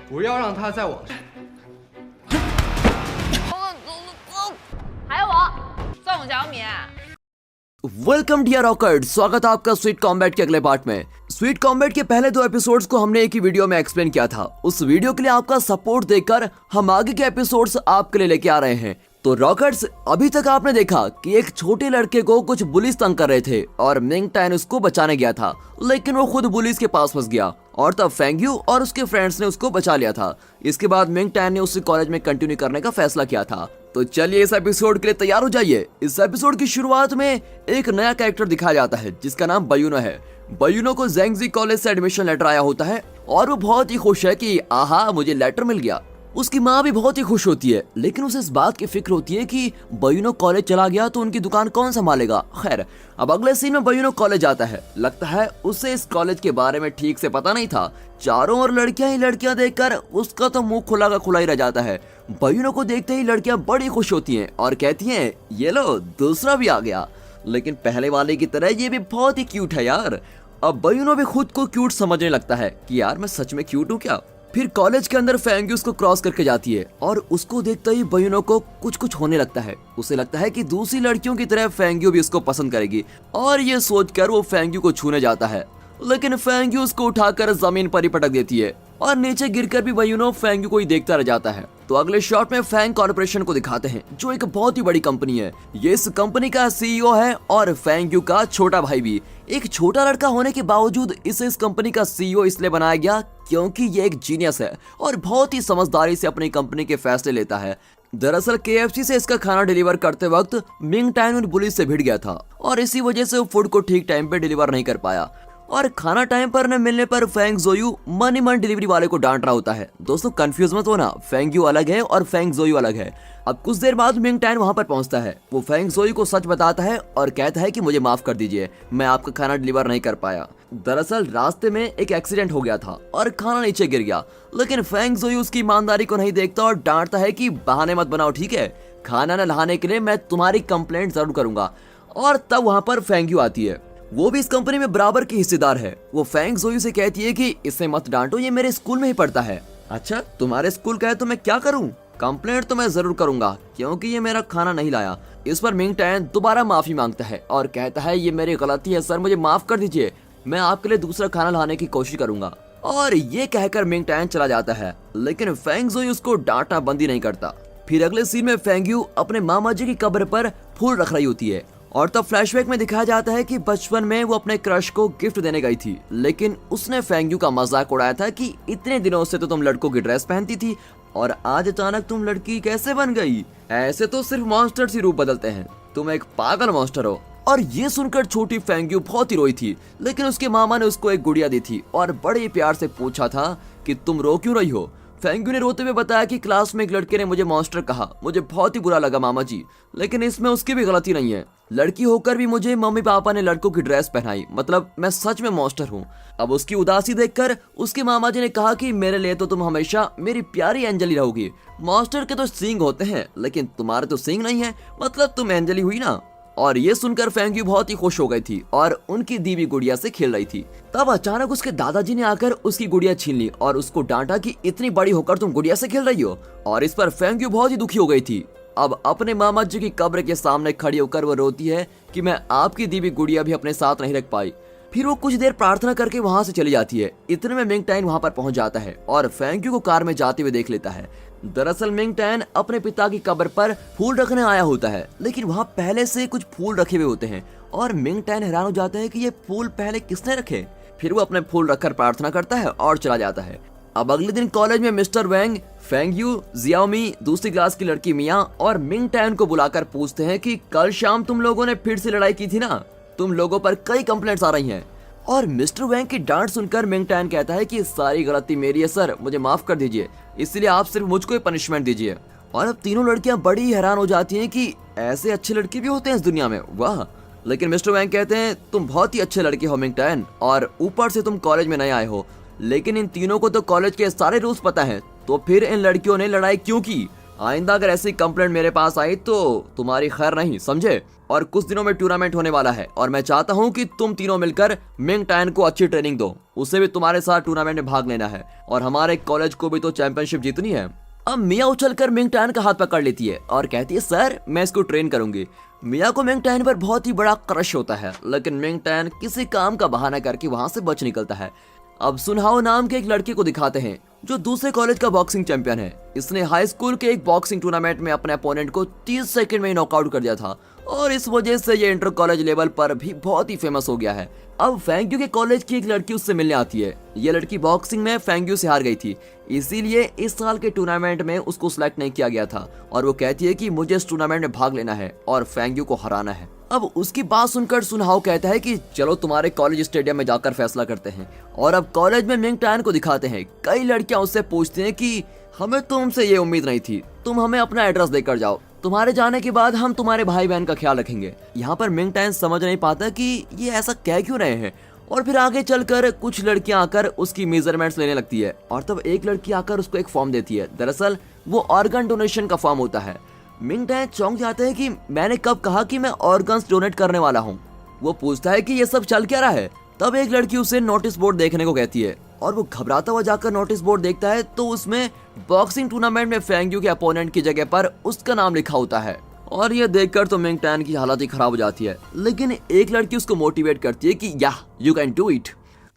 不要让他在网上。还有我宋小敏。वेलकम dear रॉकर्ड, स्वागत है आपका स्वीट कॉम्बैट के अगले पार्ट में। स्वीट कॉम्बैट के पहले 2 एपिसोड्स को हमने एक ही वीडियो में एक्सप्लेन किया था। उस वीडियो के लिए आपका सपोर्ट देकर हम आगे के एपिसोड्स आपके लिए लेके आ रहे हैं। तो रॉकर्ड्स, अभी तक आपने देखा कि एक छोटे लड़के को कुछ बुलिस तंग कर रहे थे और मिंग टैन उसको बचाने गया था, लेकिन वो खुद बुलिस के पास फंस गया और तब फेंग यू और उसके फ्रेंड्स ने उसको बचा लिया था। इसके बाद मिंग टैन ने उसे कॉलेज में कंटिन्यू करने का फैसला किया था। तो चलिए इस एपिसोड के लिए तैयार हो जाइए। इस एपिसोड की शुरुआत में एक नया कैरेक्टर दिखाया जाता है जिसका नाम बयूनो है। बयूनो को ज़ेंगजी कॉलेज से एडमिशन लेटर आया होता है और वो बहुत ही खुश है कि आहा मुझे लेटर मिल गया। उसकी माँ भी बहुत ही खुश होती है, लेकिन उसे इस बात की फिक्र होती है कि बयूनो कॉलेज चला गया तो उनकी दुकान कौन संभालेगा। खैर, अब अगले सीन में बयूनो कॉलेज आता है। लगता है उसे इस कॉलेज के बारे में ठीक से पता नहीं था। चारों ओर लड़कियां ही लड़कियां देखकर उसका तो मुंह खुला का खुला ही रह जाता है। बयूनो को देखते ही लड़कियां बड़ी खुश होती हैं और कहती हैं, ये लो दूसरा भी आ गया। लेकिन पहले वाले की तरह ये भी बहुत ही क्यूट है यार। अब बयूनो भी खुद को क्यूट समझने लगता है कि यार मैं सच में क्यूट हूँ क्या। फिर कॉलेज के अंदर फेंग यू उसको क्रॉस करके जाती है और उसको देखते ही बयूनो को कुछ होने लगता है। उसे लगता है कि दूसरी लड़कियों की तरह फेंग यू भी उसको पसंद करेगी और ये सोचकर वो फेंग यू को छूने जाता है, लेकिन फेंग यू उसको उठाकर जमीन पर ही पटक देती है और नीचे गिरकर भी बयूनो फेंग यू को ही देखता रह जाता है। तो अगले शॉट में फैंग कॉर्पोरेशन को दिखाते हैं जो एक बहुत ही बड़ी कंपनी है। ये इस कंपनी का सीईओ है और फेंग यू का छोटा भाई भी। एक छोटा लड़का होने के बावजूद इसे इस कंपनी का सीईओ इसलिए बनाया गया क्योंकि ये एक जीनियस है और बहुत ही समझदारी से अपनी कंपनी के फैसले लेता है। दरअसल KFC से इसका खाना डिलीवर करते वक्त मिंग टैन उन पुलिस से भिड़ गया था और इसी वजह से वो फूड को ठीक टाइम पे डिलीवर नहीं कर पाया और खाना टाइम पर न मिलने पर फेंग जोयू मन ही मन डिलीवरी वाले को डांट रहा होता है। दोस्तों कंफ्यूज मत होना, फेंग यू अलग है और फेंग जोयू अलग है। अब कुछ देर बाद मिंग टैन वहां पर पहुंचता है। वो फेंग जोयू को सच बताता है और कहता है कि मुझे माफ कर दीजिए, मैं आपका खाना डिलीवर नहीं कर पाया। दरअसल रास्ते में एक एक्सीडेंट हो गया था और खाना नीचे गिर गया, लेकिन फेंग जोयू उसकी ईमानदारी को नहीं देखता और डांटता है कि बहाने मत बनाओ, ठीक है, खाना न लाने के लिए मैं तुम्हारी कंप्लेंट जरूर करूंगा। और तब वहां पर फेंग यू आती है। वो भी इस कंपनी में बराबर की हिस्सेदार है। वो फेंग जोयू से कहती है कि इसे मत डांटो, ये मेरे स्कूल में ही पढ़ता है। अच्छा, तुम्हारे स्कूल का है तो मैं क्या करूं? कंप्लेंट तो मैं जरूर करूंगा क्योंकि ये मेरा खाना नहीं लाया। इस पर मिंग टैन दोबारा माफी मांगता है और कहता है ये मेरी गलती है सर, मुझे माफ कर दीजिए, मैं आपके लिए दूसरा खाना लाने की कोशिश करूंगा। और ये कहकर मिंग टैन चला जाता है, लेकिन फेंग जोयू उसको डांटना बंद ही नहीं करता। फिर अगले सीन में फेंग यू अपने मामा जी की कब्र पर फूल रख रही होती है और तब फ्लैशबैक में दिखाया जाता है कि बचपन में वो अपने क्रश को गिफ्ट देने गई थी, लेकिन उसने फेंग यू का मजाक उड़ाया था कि इतने दिनों से तो तुम लड़कों की ड्रेस पहनती थी और आज अचानक तुम लड़की कैसे बन गई? ऐसे तो सिर्फ मॉन्स्टर ही रूप बदलते हैं, तुम एक पागल मॉन्स्टर हो। और ये सुनकर छोटी फेंग यू बहुत ही रोई थी, लेकिन उसके मामा ने उसको एक गुड़िया दी थी और बड़े प्यार से पूछा था कि तुम रो क्यों रही हो। फेंग यू ने रोते हुए बताया कि क्लास में एक लड़के ने मुझे मॉन्स्टर कहा, मुझे बहुत ही बुरा लगा मामा जी, लेकिन इसमें उसकी भी गलती नहीं है। लड़की होकर भी मुझे मम्मी पापा ने लड़कों की ड्रेस पहनाई, मतलब मैं सच में मॉन्स्टर हूँ। अब उसकी उदासी देखकर उसके मामा जी ने कहा कि मेरे लिए तो तुम हमेशा मेरी प्यारी एंजली रहोगी। मॉन्स्टर के तो सींग होते हैं लेकिन तुम्हारे तो सींग नहीं है, मतलब तुम एंजली हुई ना। और ये सुनकर फेंग यू बहुत ही खुश हो गई थी और उनकी दी हुई गुड़िया से खेल रही थी। तब अचानक उसके दादाजी ने आकर उसकी गुड़िया छीन ली और उसको डांटा कि इतनी बड़ी होकर तुम गुड़िया से खेल रही हो। और इस पर फेंग यू बहुत ही दुखी हो गई थी। अब अपने मामा जी की कब्र के सामने खड़ी होकर वो रोती है कि मैं आपकी दी हुई गुड़िया भी अपने साथ नहीं रख पाई। फिर वो कुछ देर प्रार्थना करके वहां से चली जाती है। इतने में मिंग टैन वहां पर पहुंच जाता है और फेंग यू को कार में जाते हुए देख लेता है। दरअसल मिंग टैन अपने पिता की कब्र पर फूल रखने आया होता है, लेकिन वहाँ पहले से कुछ फूल रखे हुए होते हैं और मिंग टैन हैरान हो जाता है कि ये फूल पहले किसने रखे। फिर वो अपने फूल रखकर प्रार्थना करता है और चला जाता है। अब अगले दिन कॉलेज में मिस्टर वैंग, फेंग यू, जियाओमी, दूसरी क्लास की लड़की मिया और मिंग टैन को बुलाकर पूछते हैं कि कल शाम तुम लोगों ने फिर से लड़ाई की थी ना, तुम लोगों पर कई कंप्लेंट्स आ रही हैं। और मिस्टर वैंग की डांट सुनकर मिंग टैन कहता है कि सारी गलती मेरी है सर, मुझे माफ कर दीजिए, इसलिए आप सिर्फ मुझको ही पनिशमेंट दीजिए। और अब तीनों लड़कियां बड़ी हैरान हो जाती हैं कि ऐसे अच्छे लड़के भी होते हैं इस दुनिया में, वाह। लेकिन मिस्टर वैंग कहते हैं तुम बहुत ही अच्छे लड़के हो मिंग टैन, और ऊपर से तुम कॉलेज में नए आए हो, लेकिन इन तीनों को तो कॉलेज के सारे रूल्स पता है, तो फिर इन लड़कियों ने लड़ाई क्यों की? आइंदा अगर ऐसी कंप्लेंट मेरे पास आई तो तुम्हारी खैर नहीं, समझे। और कुछ दिनों में टूर्नामेंट होने वाला है और मैं चाहता हूँ कि तुम तीनों मिलकर मिंग टैन को अच्छी ट्रेनिंग दो। उसे भी तुम्हारे साथ टूर्नामेंट में भाग लेना है और हमारे कॉलेज को भी तो चैंपियनशिप जीतनी है। अब मिया उछलकर मिंग टैन का हाथ पकड़ लेती है और कहती है सर मैं इसको ट्रेन करूंगी। मिया को मिंग टैन पर बहुत ही बड़ा क्रश होता है, लेकिन मिंग टैन किसी काम का बहाना करके वहां से बच निकलता है। अब सुनहाओ नाम के एक लड़के को दिखाते हैं जो दूसरे कॉलेज का बॉक्सिंग चैंपियन है। इसने हाई स्कूल के एक बॉक्सिंग टूर्नामेंट में अपने अपोनेंट को 30 सेकंड में ही नॉकआउट कर दिया था और इस वजह से ये इंटर कॉलेज लेवल पर भी बहुत ही फेमस हो गया है। अब फेंग्यू के कॉलेज की एक लड़की उससे मिलने आती है। ये लड़की बॉक्सिंग में फेंग्यू से हार गई थी, इसीलिए इस साल के टूर्नामेंट में उसको सिलेक्ट नहीं किया गया था और वो कहती है कि मुझे इस टूर्नामेंट में भाग लेना है और फेंग्यू को हराना है। अब उसकी बात सुनकर सुनहाओ कहता है कि चलो तुम्हारे कॉलेज स्टेडियम में जाकर फैसला करते हैं। और अब कॉलेज में मिंग टैन को दिखाते हैं। कई लड़कियां उससे पूछती हैं कि हमें तुमसे ये उम्मीद नहीं थी, तुम हमें अपना एड्रेस देकर जाओ, तुम्हारे जाने के बाद हम तुम्हारे भाई बहन का ख्याल रखेंगे। यहाँ पर मिंग टैन समझ नहीं पाता कि ये ऐसा कह क्यों रहे हैं और फिर आगे चलकर कुछ लड़कियां आकर उसकी मेजरमेंट्स लेने लगती है और तब एक लड़की आकर उसको एक फॉर्म देती है। दरअसल वो ऑर्गन डोनेशन का फॉर्म होता है। मिंग टैन चौंक जाता है कि मैंने कब कहा कि मैं ऑर्गन्स डोनेट करने वाला हूँ। वो पूछता है कि ये सब चल क्या रहा है। तब एक लड़की उसे नोटिस बोर्ड देखने को कहती है और वो घबराता हुआ जाकर नोटिस बोर्ड देखता है तो उसमें बॉक्सिंग टूर्नामेंट में फेंग्यू के अपोनेंट की जगह पर उसका नाम लिखा होता है। और ये देखकर तो मिंग टैन की हालत ही खराब हो जाती है, लेकिन एक लड़की उसको मोटिवेट करती है कि याह यू कैन डू इट।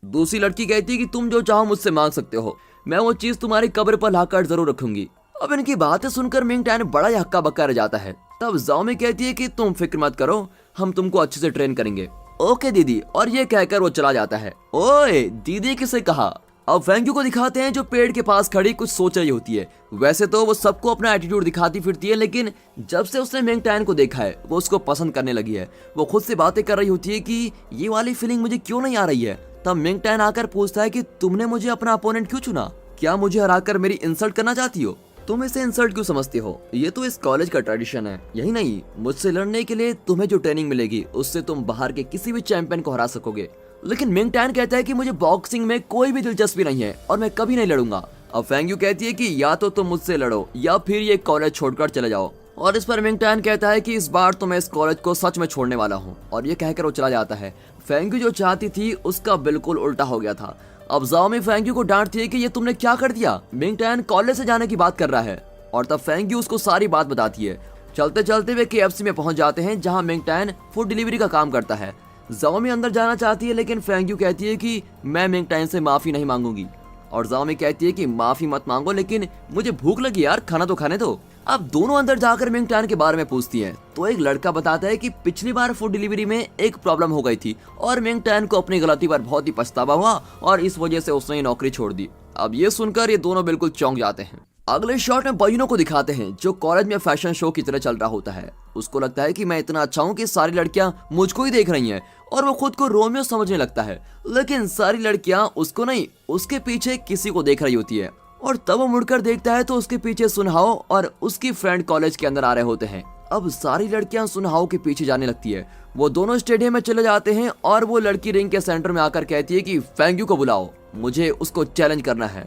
दूसरी लड़की कहती है कि तुम जो चाहो मुझसे मांग सकते हो, मैं वो चीज तुम्हारी कब्र पर लाकर जरूर रखूंगी। अब इनकी बातें सुनकर मिंग टैन बड़ा ही हक्का बक्का रह जाता है। तब जाओमी कहती है कि तुम फिक्र मत करो, हम तुमको अच्छे से ट्रेन करेंगे। ओके दीदी, और ये कहकर वो चला जाता है। ओए दीदी किसे कहा। अब फेंग्यू को दिखाते हैं जो पेड़ के पास खड़ी कुछ सोच रही होती है। वैसे तो वो सबको अपना एटीट्यूड दिखाती फिरती है, लेकिन जब से उसने मिंग टैन को देखा है वो उसको पसंद करने लगी है। वो खुद से बातें कर रही होती है कि ये वाली फीलिंग मुझे क्यों नहीं आ रही है। तब मिंग टैन आकर पूछता है कि तुमने मुझे अपना अपोनेंट क्यों चुना, क्या मुझे हराकर मेरी इंसल्ट करना चाहती हो? तुम इसे इंसल्ट क्यों समझती हो? ये तो इस कॉलेज का ट्रेडिशन है। यही नहीं, मुझसे लड़ने के लिए तुम्हें जो ट्रेनिंग मिलेगी उससे तुम बाहर के किसी भी चैंपियन को हरा सकोगे। लेकिन मिंग टैन कहता है कि मुझे बॉक्सिंग में कोई भी दिलचस्पी नहीं है और मैं कभी नहीं लड़ूंगा। अब फेंग्यू कहती है कि या तो तुम मुझसे लड़ो या फिर ये कॉलेज छोड़कर चले जाओ। और इस पर मिंग टैन कहता है कि इस बार तो मैं इस कॉलेज को सच में छोड़ने वाला हूँ, और ये कहकर वो चला जाता है। फेंग्यू जो चाहती थी उसका बिल्कुल उल्टा हो गया था। अब जाओमी फेंग्यू को डांटती है कि ये तुमने क्या कर दिया, मिंग टैन कॉलेज से जाने की बात कर रहा है। और तब फेंग्यू उसको सारी बात बताती है। चलते चलते वे KFC में पहुंच जाते हैं जहां मिंग टैन फूड डिलीवरी का काम करता है। जाओमी अंदर जाना चाहती है, लेकिन फेंग्यू कहती है कि मैं मिंग टैन से माफी नहीं मांगूंगी। और जाओमी कहती है कि माफी मत मांगो, लेकिन मुझे भूख लगी यार, खाना तो खाने दो। अब दोनों अंदर जाकर मिंग टैन के बारे में पूछती हैं, तो एक लड़का बताता है कि पिछली बार फूड डिलीवरी में एक प्रॉब्लम हो गई थी और मिंग टैन को अपनी गलती पर बहुत ही पछतावा हुआ और इस वजह से उसने नौकरी छोड़ दी। अब ये सुनकर ये दोनों बिल्कुल चौंक जाते हैं। अगले शॉट में बयूनो को दिखाते हैं जो कॉलेज में फैशन शो की तरह चल रहा होता है। उसको लगता है कि मैं इतना अच्छा हूँ कि सारी लड़कियां मुझको ही देख रही हैं और वो खुद को रोमियो समझने लगता है, लेकिन सारी लड़कियां उसको नहीं, उसके पीछे किसी को देख रही होती है। और तब वो मुड़कर देखता है तो उसके पीछे सुनहाओ और उसकी फ्रेंड कॉलेज के अंदर आ रहे होते हैं। अब सारी लड़कियां सुनहाओ के पीछे जाने लगती है। वो दोनों स्टेडियम में चले जाते हैं और वो लड़की रिंग के सेंटर में आकर कहती है कि फेंग्यू को बुलाओ, मुझे उसको चैलेंज करना है।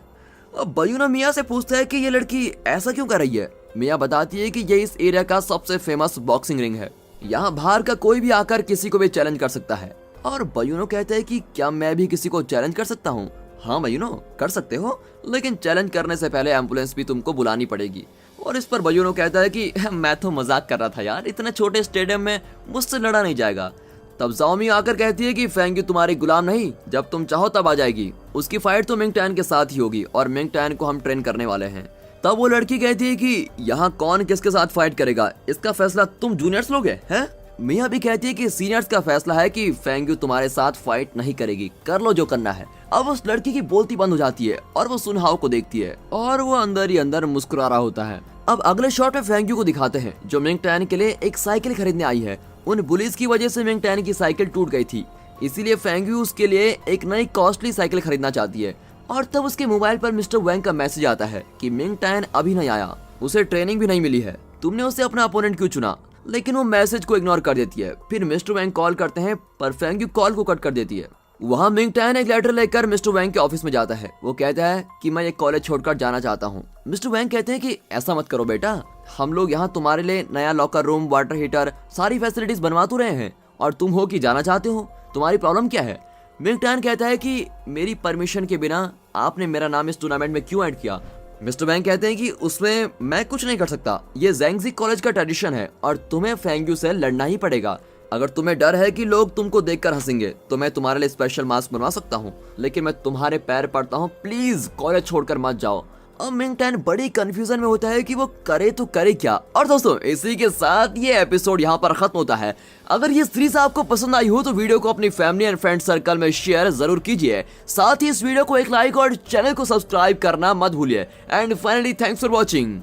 अब बयूनो मिया से पूछता है कि ये लड़की ऐसा क्यों कर रही है। मिया बताती है कि ये इस एरिया का सबसे फेमस बॉक्सिंग रिंग है, यहाँ बाहर का कोई भी आकर किसी को भी चैलेंज कर सकता है। और बयूनो कहता है कि क्या मैं भी किसी को चैलेंज कर सकता हूँ? हाँ बयूनो, कर सकते हो, लेकिन चैलेंज करने से पहले एम्बुलेंस भी तुमको बुलानी पड़ेगी। और इस पर बयूनो कहता है कि मैं तो मजाक कर रहा था यार, इतने छोटे स्टेडियम में मुझसे लड़ा नहीं जाएगा। तब जाओमी आकर कहती है कि फेंग्यू तुम्हारी गुलाम नहीं, जब तुम चाहो तब आ जाएगी। उसकी फाइट तो मिंग टैन के साथ ही होगी और मिंग टैन को हम ट्रेन करने वाले हैं। तब वो लड़की कहती है कि यहाँ कौन किसके साथ फाइट करेगा, इसका फैसला तुम जूनियर्स लोगे हैं। मिया भी कहती है कि सीनियर्स का फैसला है कि फेंग्यू तुम्हारे साथ फाइट नहीं करेगी, कर लो जो करना है। अब उस लड़की की बोलती बंद हो जाती है और वो सुनहाओ को देखती है और वो अंदर ही अंदर मुस्कुरा रहा होता है। अब अगले शॉट में फेंग्यू को दिखाते हैं जो मिंग टैन के लिए एक साइकिल खरीदने आई है। उन बुलीज की वजह से मिंग टैन की साइकिल टूट गई थी, इसीलिए फेंग्यू उसके लिए एक नई कॉस्टली साइकिल खरीदना चाहती है। और तब उसके मोबाइल पर मिस्टर वैंग का मैसेज आता है कि मिंग टैन अभी नहीं आया, उसे ट्रेनिंग भी नहीं मिली है, तुमने उसे अपना अपोनेंट क्यों चुना। लेकिन वो मैसेज को इग्नोर कर देती है। फिर मिस्टर वैंग कॉल करते हैं पर फेंग्यू कॉल को कट कर देती है। वहाँ मिंग टैन एक लेटर लेकर मिस्टर वैंग के ऑफिस में जाता है। वो कहता है कि मैं ये कॉलेज छोड़कर जाना चाहता हूँ। मिस्टर वैंग कहते हैं कि ऐसा मत करो बेटा, हम लोग यहाँ तुम्हारे लिए नया लॉकर रूम, वाटर हीटर, सारी फैसिलिटीज बनवा तो रहे हैं और तुम हो कि जाना चाहते हो, तुम्हारी प्रॉब्लम क्या है? मिंग टैन कहता है कि मेरी परमिशन के बिना आपने मेरा नाम इस टूर्नामेंट में क्यों ऐड किया? मिस्टर वैंग कहते हैं कि उसमें मैं कुछ नहीं कर सकता, ये ज़ैंगजी कॉलेज का ट्रेडिशन है और तुम्हें फेंग्यू से लड़ना ही पड़ेगा। अगर तुम्हें डर है कि लोग तुमको देखकर हंसेंगे तो मैं तुम्हारे लिए स्पेशल मास्क बनवा सकता हूँ, लेकिन मैं तुम्हारे पैर पड़ता हूँ, प्लीज कॉलेज छोड़कर मत जाओ। अब मिंग टैन बड़ी कंफ्यूजन में होता है कि वो करे तो करे क्या। और दोस्तों इसी के साथ ये एपिसोड यहाँ पर खत्म होता है। अगर ये सीरीज आपको पसंद आई हो तो वीडियो को अपनी फैमिली एंड फ्रेंड सर्कल में शेयर जरूर कीजिए। साथ ही इस वीडियो को एक लाइक और चैनल को सब्सक्राइब करना मत भूलिए। And finally thanks for watching.